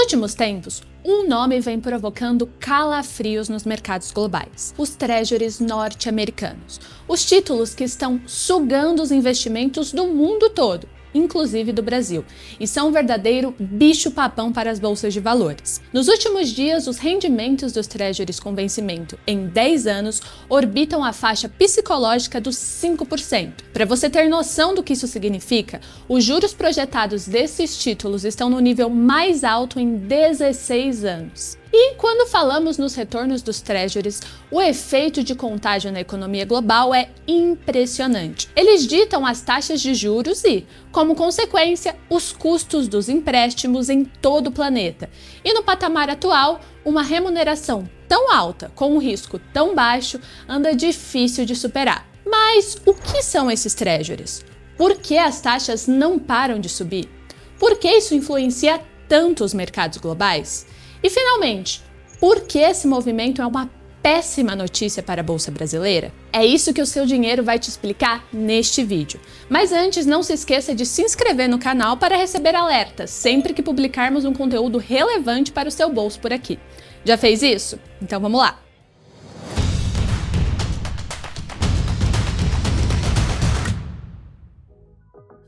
últimos tempos, um nome vem provocando calafrios nos mercados globais: os treasuries norte-americanos. Os títulos que estão sugando os investimentos do mundo todo, inclusive do Brasil, e são um verdadeiro bicho-papão para as bolsas de valores. Nos últimos dias, os rendimentos dos treasuries com vencimento em 10 anos orbitam a faixa psicológica dos 5%. Para você ter noção do que isso significa, os juros projetados desses títulos estão no nível mais alto em 16 anos. E quando falamos nos retornos dos treasuries, o efeito de contágio na economia global é impressionante. Eles ditam as taxas de juros e, como consequência, os custos dos empréstimos em todo o planeta. E no patamar atual, uma remuneração tão alta com um risco tão baixo anda difícil de superar. Mas o que são esses treasuries? Por que as taxas não param de subir? Por que isso influencia tanto os mercados globais? E finalmente, por que esse movimento é uma péssima notícia para a Bolsa Brasileira? É isso que o seu dinheiro vai te explicar neste vídeo. Mas antes, não se esqueça de se inscrever no canal para receber alertas sempre que publicarmos um conteúdo relevante para o seu bolso por aqui. Já fez isso? Então vamos lá!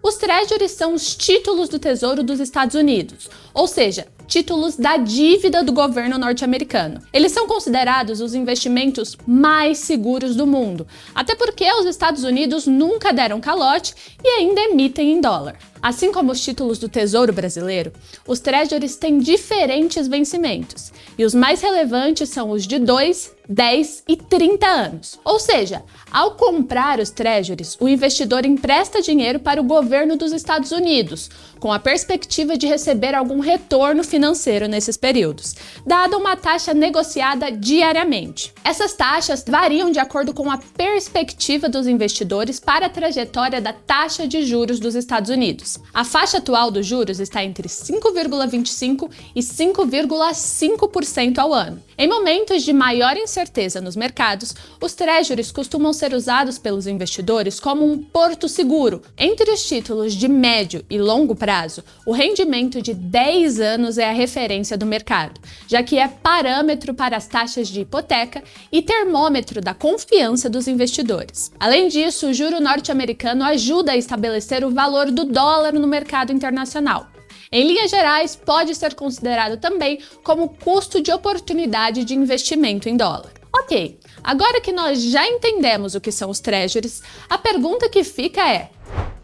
Os treasuries são os títulos do Tesouro dos Estados Unidos, ou seja, títulos da dívida do governo norte-americano. Eles são considerados os investimentos mais seguros do mundo, até porque os Estados Unidos nunca deram calote e ainda emitem em dólar. Assim como os títulos do Tesouro Brasileiro, os treasuries têm diferentes vencimentos, e os mais relevantes são os de 2, 10 e 30 anos. Ou seja, ao comprar os treasuries, o investidor empresta dinheiro para o governo dos Estados Unidos, com a perspectiva de receber algum retorno financeiro nesses períodos, dada uma taxa negociada diariamente. Essas taxas variam de acordo com a perspectiva dos investidores para a trajetória da taxa de juros dos Estados Unidos. A faixa atual dos juros está entre 5,25% e 5,5% ao ano. Em momentos de maior incerteza nos mercados, os treasuries costumam ser usados pelos investidores como um porto seguro. Entre os títulos de médio e longo prazo, o rendimento de 10 anos é a referência do mercado, já que é parâmetro para as taxas de hipoteca e termômetro da confiança dos investidores. Além disso, o juro norte-americano ajuda a estabelecer o valor do dólar no mercado internacional. Em linhas gerais, pode ser considerado também como custo de oportunidade de investimento em dólar. Ok, agora que nós já entendemos o que são os treasuries, a pergunta que fica é: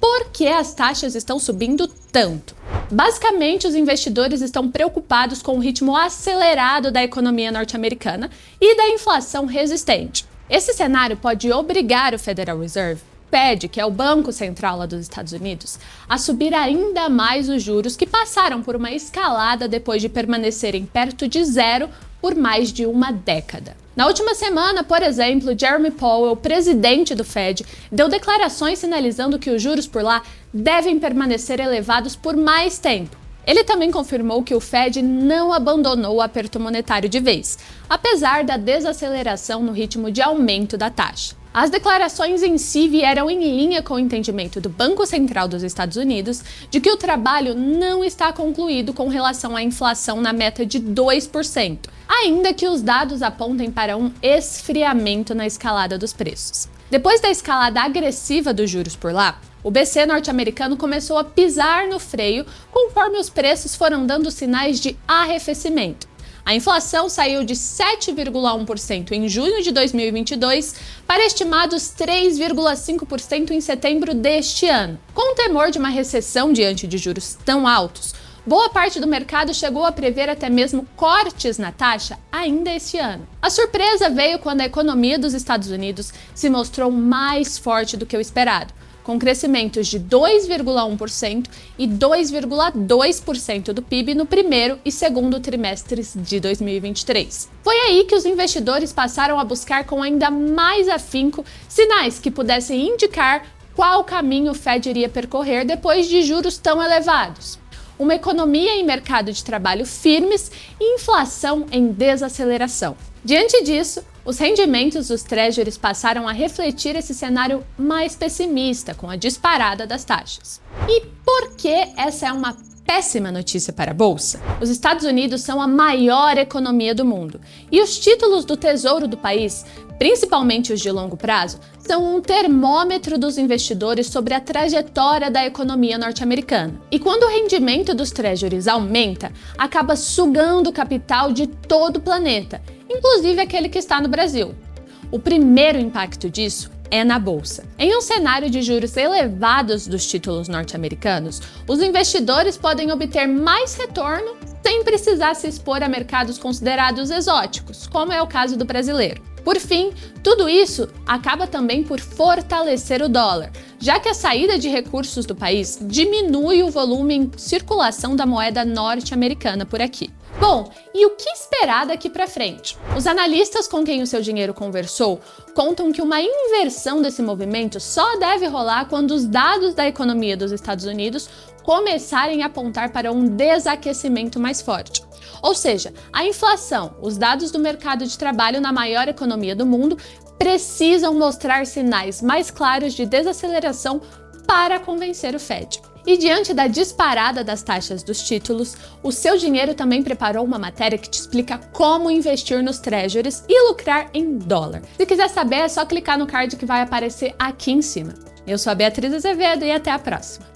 por que as taxas estão subindo tanto? Basicamente, os investidores estão preocupados com o ritmo acelerado da economia norte-americana e da inflação resistente. Esse cenário pode obrigar o Federal Reserve, Fed, que é o Banco Central lá dos Estados Unidos, a subir ainda mais os juros, que passaram por uma escalada depois de permanecerem perto de zero por mais de uma década. Na última semana, por exemplo, Jerome Powell, presidente do Fed, deu declarações sinalizando que os juros por lá devem permanecer elevados por mais tempo. Ele também confirmou que o Fed não abandonou o aperto monetário de vez, apesar da desaceleração no ritmo de aumento da taxa. As declarações em si vieram em linha com o entendimento do Banco Central dos Estados Unidos de que o trabalho não está concluído com relação à inflação na meta de 2%, ainda que os dados apontem para um esfriamento na escalada dos preços. Depois da escalada agressiva dos juros por lá, o BC norte-americano começou a pisar no freio conforme os preços foram dando sinais de arrefecimento. A inflação saiu de 7,1% em junho de 2022 para estimados 3,5% em setembro deste ano. Com o temor de uma recessão diante de juros tão altos, boa parte do mercado chegou a prever até mesmo cortes na taxa ainda este ano. A surpresa veio quando a economia dos Estados Unidos se mostrou mais forte do que o esperado, com crescimentos de 2,1% e 2,2% do PIB no primeiro e segundo trimestres de 2023. Foi aí que os investidores passaram a buscar com ainda mais afinco sinais que pudessem indicar qual caminho o Fed iria percorrer depois de juros tão elevados. Uma economia e mercado de trabalho firmes e inflação em desaceleração. Diante disso, os rendimentos dos treasuries passaram a refletir esse cenário mais pessimista, com a disparada das taxas. E por que essa é uma péssima notícia para a Bolsa. Os Estados Unidos são a maior economia do mundo e os títulos do Tesouro do país, principalmente os de longo prazo, são um termômetro dos investidores sobre a trajetória da economia norte-americana. E quando o rendimento dos treasuries aumenta, acaba sugando o capital de todo o planeta, inclusive aquele que está no Brasil. O primeiro impacto disso é na Bolsa. Em um cenário de juros elevados dos títulos norte-americanos, os investidores podem obter mais retorno sem precisar se expor a mercados considerados exóticos, como é o caso do brasileiro. Por fim, tudo isso acaba também por fortalecer o dólar, já que a saída de recursos do país diminui o volume em circulação da moeda norte-americana por aqui. Bom, e o que esperar daqui para frente? Os analistas com quem o seu dinheiro conversou contam que uma inversão desse movimento só deve rolar quando os dados da economia dos Estados Unidos começarem a apontar para um desaquecimento mais forte. Ou seja, a inflação, os dados do mercado de trabalho na maior economia do mundo precisam mostrar sinais mais claros de desaceleração para convencer o Fed. E diante da disparada das taxas dos títulos, o seu dinheiro também preparou uma matéria que te explica como investir nos treasuries e lucrar em dólar. Se quiser saber, é só clicar no card que vai aparecer aqui em cima. Eu sou a Beatriz Azevedo e até a próxima.